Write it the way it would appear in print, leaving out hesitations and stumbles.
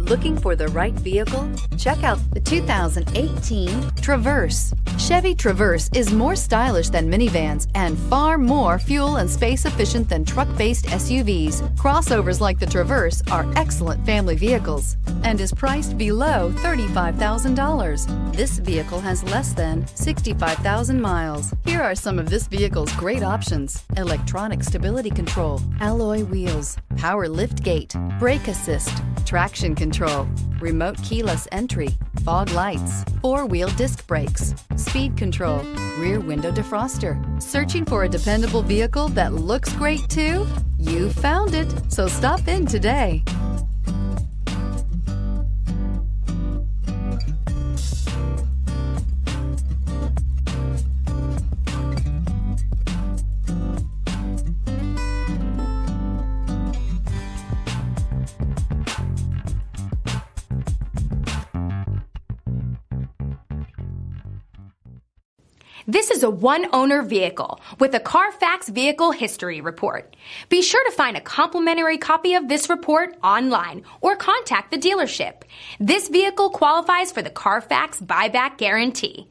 Looking for the right vehicle? Check out the 2018 Traverse. Chevy Traverse is more stylish than minivans and far more fuel and space efficient than truck-based SUVs. Crossovers like the Traverse are excellent family vehicles and is priced below $35,000. This vehicle has less than 65,000 miles. Here are some of this vehicle's great options: electronic stability control, alloy wheels, power lift gate, brake assist, traction control, remote keyless entry, fog lights, four-wheel disc brakes, speed control, rear window defroster. Searching for a dependable vehicle that looks great too? You found it, so stop in today. This is a one-owner vehicle with a Carfax Vehicle History Report. Be sure to find a complimentary copy of this report online or contact the dealership. This vehicle qualifies for the Carfax Buyback Guarantee.